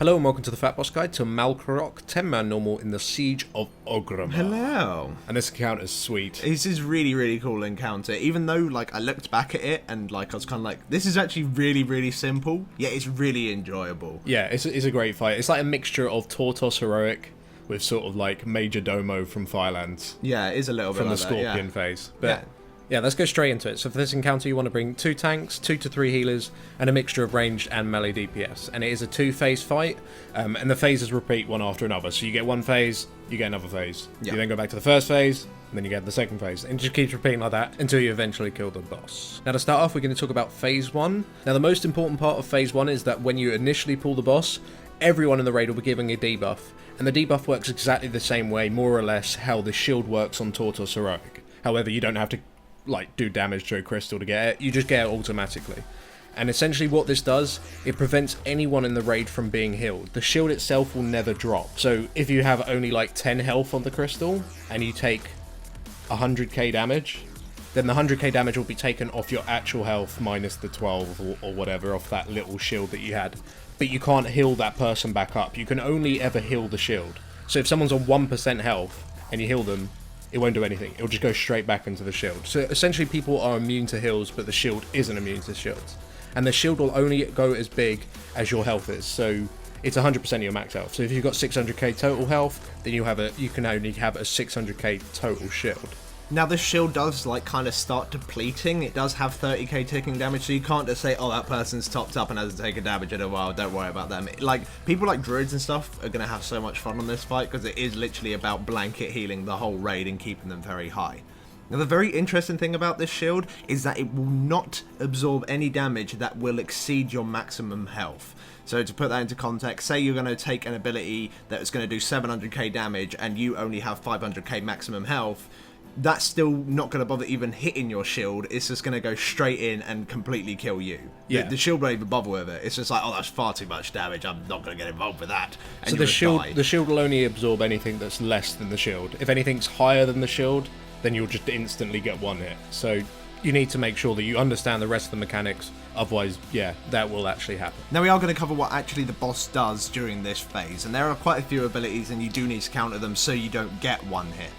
Hello and welcome to the FatBoss Guide to Malkorok, 10-man normal in the Siege of Orgrimmar. Hello. And this encounter is sweet. This is really cool encounter, even though like I looked back at it and like I was kind of like, this is actually really simple, yet it's really enjoyable. Yeah, it's a great fight. It's like a mixture of Tortos Heroic with sort of like Major Domo from Firelands. Yeah, it is a little bit from like the Scorpion that, phase. But yeah, let's go straight into it. So for this encounter, you want to bring 2 tanks, 2 to 3 healers, and a mixture of ranged and melee DPS. And it is a 2-phase fight, and the phases repeat one after another. So you get one phase, you get another phase. You then go back to the first phase, and then you get the second phase. And it just keeps repeating like that until you eventually kill the boss. Now to start off, we're going to talk about phase 1. Now the most important part of phase 1 is that when you initially pull the boss, everyone in the raid will be giving a debuff. And the debuff works exactly the same way, more or less, how the shield works on Tortos Heroic. However, you don't have to like do damage to a crystal to get it, you just get it automatically. And essentially what this does, it prevents anyone in the raid from being healed. The shield itself will never drop. So if you have only like 10 health on the crystal and you take 100k damage, then the 100k damage will be taken off your actual health minus the 12 or whatever off that little shield that you had. But you can't heal that person back up. You can only ever heal the shield. So if someone's on 1% health and you heal them, it won't do anything. It'll just go straight back into the shield. So essentially people are immune to heals, but the shield isn't immune to shields. And the shield will only go as big as your health is. So it's 100% of your max health. So if you've got 600k total health, then you can only have a 600k total shield. Now this shield does like kind of start depleting. It does have 30k ticking damage, so you can't just say, oh, that person's topped up and hasn't taken damage in a while, don't worry about them. Like, people like druids and stuff are going to have so much fun on this fight because it is literally about blanket healing the whole raid and keeping them very high. Now the very interesting thing about this shield is that it will not absorb any damage that will exceed your maximum health. So to put that into context, say you're going to take an ability that is going to do 700k damage and you only have 500k maximum health, that's still not going to bother even hitting your shield. It's just going to go straight in and completely kill you. Yeah. The shield won't even bother with it. It's just like, oh, that's far too much damage. I'm not going to get involved with that. And so the shield will only absorb anything that's less than the shield. If anything's higher than the shield, then you'll just instantly get one hit. So you need to make sure that you understand the rest of the mechanics. Otherwise, yeah, that will actually happen. Now we are going to cover what actually the boss does during this phase. And there are quite a few abilities and you do need to counter them so you don't get one hit.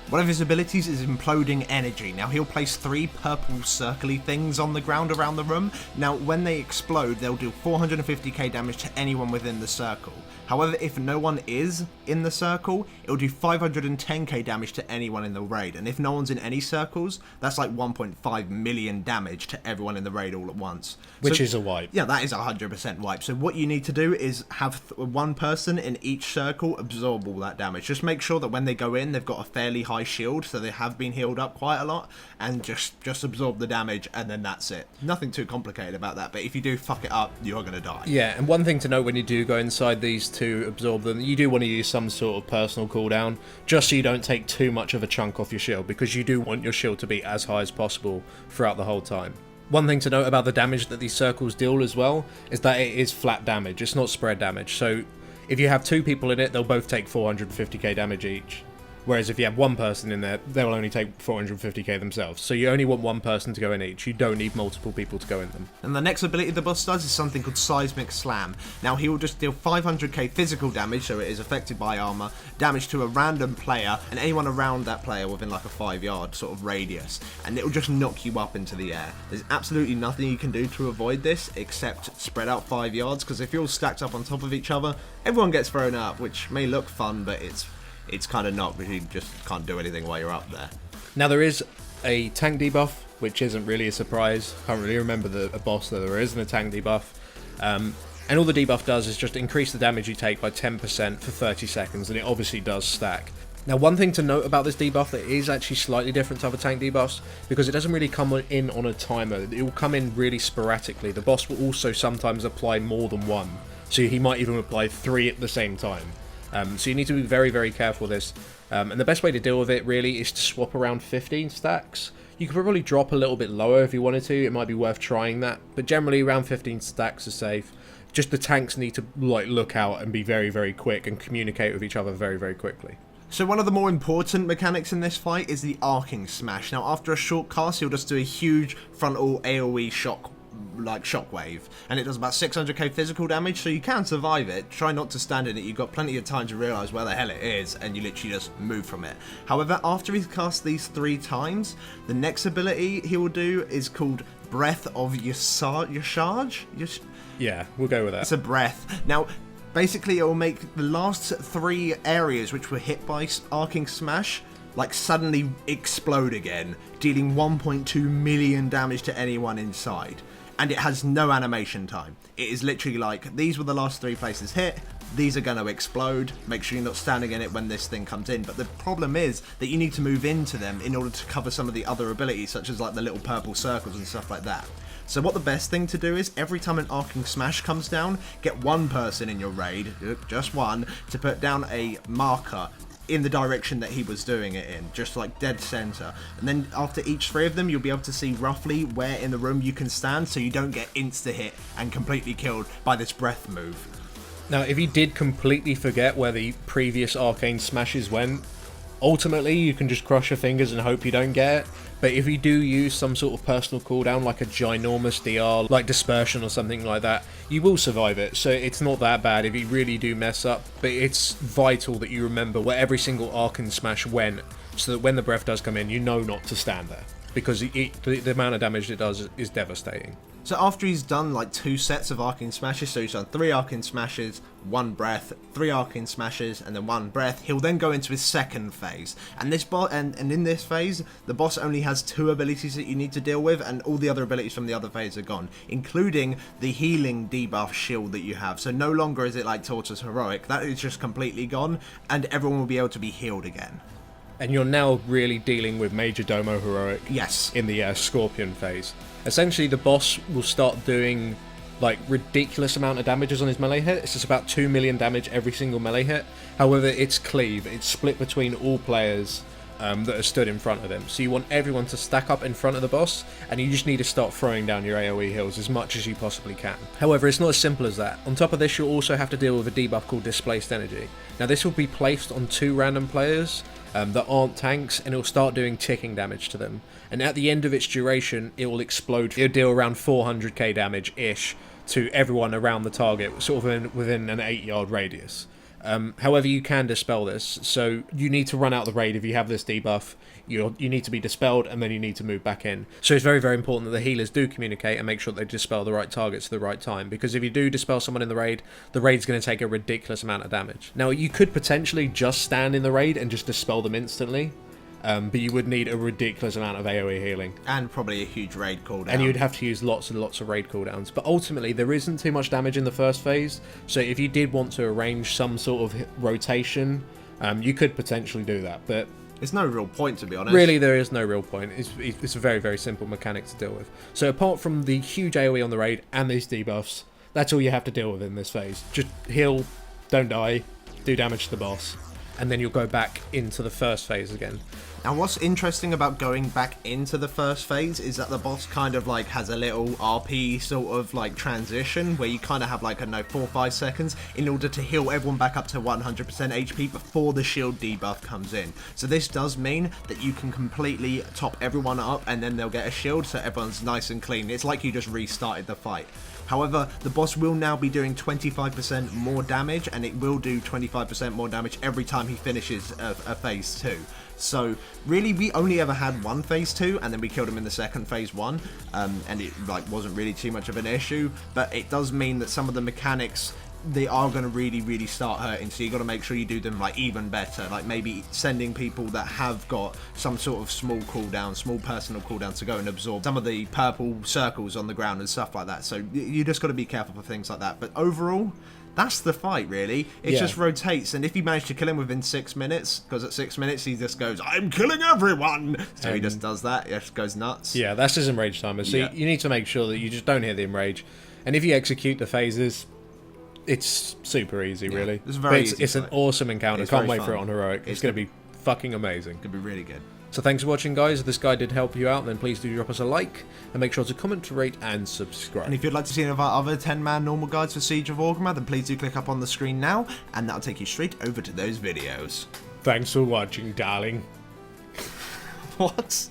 One of his abilities is Imploding Energy. Now he'll place 3 purple circly things on the ground around the room. Now when they explode, they'll do 450k damage to anyone within the circle. However, if no one is in the circle, it'll do 510k damage to anyone in the raid. And if no one's in any circles, that's like 1.5 million damage to everyone in the raid all at once. Which is a wipe. Yeah, that is 100% wipe. So what you need to do is have one person in each circle absorb all that damage. Just make sure that when they go in, they've got a fairly high shield, so they have been healed up quite a lot, and just absorb the damage, and then that's it. Nothing too complicated about that, but if you do fuck it up, you're going to die. Yeah, and one thing to note when you do go inside these to absorb them, you do want to use some sort of personal cooldown, just so you don't take too much of a chunk off your shield, because you do want your shield to be as high as possible throughout the whole time. One thing to note about the damage that these circles deal as well is that it is flat damage, it's not spread damage. So if you have 2 people in it, they'll both take 450k damage each. Whereas if you have one person in there, they'll only take 450k themselves. So you only want one person to go in each. You don't need multiple people to go in them. And the next ability the boss does is something called Seismic Slam. Now he will just deal 500k physical damage, so it is affected by armor, damage to a random player, and anyone around that player within like a 5-yard sort of radius. And it will just knock you up into the air. There's absolutely nothing you can do to avoid this, except spread out 5 yards, because if you're all stacked up on top of each other, everyone gets thrown up, which may look fun, but it's kind of not, because you just can't do anything while you're up there. Now there is a tank debuff, which isn't really a surprise. Can't really remember a boss that there isn't a tank debuff. And all the debuff does is just increase the damage you take by 10% for 30 seconds, and it obviously does stack. Now one thing to note about this debuff that is actually slightly different to other tank debuffs, because it doesn't really come in on a timer. It will come in really sporadically. The boss will also sometimes apply more than one, so he might even apply 3 at the same time. So you need to be very careful with this, and the best way to deal with it really is to swap around 15 stacks. You could probably drop a little bit lower if you wanted to, it might be worth trying that, but generally around 15 stacks is safe. Just the tanks need to like look out and be very quick and communicate with each other very quickly. So one of the more important mechanics in this fight is the arcing smash. Now after a short cast, you'll just do a huge frontal AoE shock like shockwave, and it does about 600k physical damage, so you can survive it. Try not to stand in it. You've got plenty of time to realise where the hell it is, and you literally just move from it. However, after he's cast these 3 times, the next ability he will do is called Breath of Yashaj. Yeah, we'll go with that. It's a breath. Now, basically, it will make the last 3 areas which were hit by Arcing Smash like suddenly explode again, dealing 1.2 million damage to anyone inside. And it has no animation time. It is literally like, these were the last 3 places hit, these are going to explode, make sure you're not standing in it when this thing comes in. But the problem is that you need to move into them in order to cover some of the other abilities, such as like the little purple circles and stuff like that. So what the best thing to do is, every time an Arcing Smash comes down, get one person in your raid, just one, to put down a marker in the direction that he was doing it in, just like dead center. And then after each 3 of them, you'll be able to see roughly where in the room you can stand, so you don't get insta-hit and completely killed by this breath move. Now, if you did completely forget where the previous Arcane Smashes went, ultimately you can just cross your fingers and hope you don't get it. But if you do use some sort of personal cooldown, like a ginormous DR, like Dispersion or something like that, you will survive it. So it's not that bad if you really do mess up. But it's vital that you remember where every single Arcane Smash went, so that when the breath does come in, you know not to stand there. Because the amount of damage it does is devastating. So after he's done like 2 sets of Arcane Smashes, so he's done 3 Arcane Smashes, 1 breath, 3 Arcane Smashes, and then 1 breath, he'll then go into his second phase. And this and in this phase, the boss only has 2 abilities that you need to deal with, and all the other abilities from the other phase are gone, including the healing debuff shield that you have. So no longer is it like Tortoise Heroic, that is just completely gone, and everyone will be able to be healed again. And you're now really dealing with Major Domo Heroic. Yes. In the Scorpion phase. Essentially, the boss will start doing like ridiculous amount of damages on his melee hit. It's just about 2 million damage every single melee hit. However, it's cleave. It's split between all players that are stood in front of him. So you want everyone to stack up in front of the boss, and you just need to start throwing down your AoE heals as much as you possibly can. However, it's not as simple as that. On top of this, you'll also have to deal with a debuff called Displaced Energy. Now, this will be placed on 2 random players that aren't tanks, and it'll start doing ticking damage to them. And at the end of its duration, it will explode. It'll deal around 400k damage-ish to everyone around the target, sort of within an 8-yard radius. However, you can dispel this, so you need to run out the raid if you have this debuff. You need to be dispelled, and then you need to move back in. So it's very, very important that the healers do communicate and make sure they dispel the right targets at the right time, because if you do dispel someone in the raid's going to take a ridiculous amount of damage. Now, you could potentially just stand in the raid and just dispel them instantly, but you would need a ridiculous amount of AoE healing. And probably a huge raid cooldown. And you'd have to use lots and lots of raid cooldowns. But ultimately, there isn't too much damage in the first phase, so if you did want to arrange some sort of rotation, you could potentially do that. But there's no real point, to be honest. Really, there is no real point. It's a very, very simple mechanic to deal with. So apart from the huge AoE on the raid and these debuffs, that's all you have to deal with in this phase. Just heal, don't die, do damage to the boss, and then you'll go back into the first phase again. Now, what's interesting about going back into the first phase is that the boss kind of like has a little RP sort of like transition where you kind of have like, I don't know, 4 or 5 seconds in order to heal everyone back up to 100% HP before the shield debuff comes in. So this does mean that you can completely top everyone up and then they'll get a shield, so everyone's nice and clean. It's like you just restarted the fight. However, the boss will now be doing 25% more damage, and it will do 25% more damage every time he finishes a phase 2. So really, we only ever had 1 phase 2, and then we killed him in the second phase 1, and it like wasn't really too much of an issue. But it does mean that some of the mechanics, they are going to really start hurting, so you got to make sure you do them like even better, like maybe sending people that have got some sort of small cooldown, small personal cooldown, to go and absorb some of the purple circles on the ground and stuff like that. So you just got to be careful for things like that. But overall, that's the fight, really. It just rotates, and if you manage to kill him within 6 minutes, because at 6 minutes he just goes, "I'm killing everyone!" So he just does that, he just goes nuts. Yeah, that's his enrage timer. So you need to make sure that you just don't hit the enrage, and if you execute the phases, it's super easy, really. It's very easy. It's an awesome encounter. Can't wait for it on Heroic. It's going to be fucking amazing. It's going to be really good. So thanks for watching, guys. If this guide did help you out, then please do drop us a like, and make sure to comment, rate, and subscribe. And if you'd like to see any of our other 10-man normal guides for Siege of Orgrimmar, then please do click up on the screen now, and that'll take you straight over to those videos. Thanks for watching, darling. What?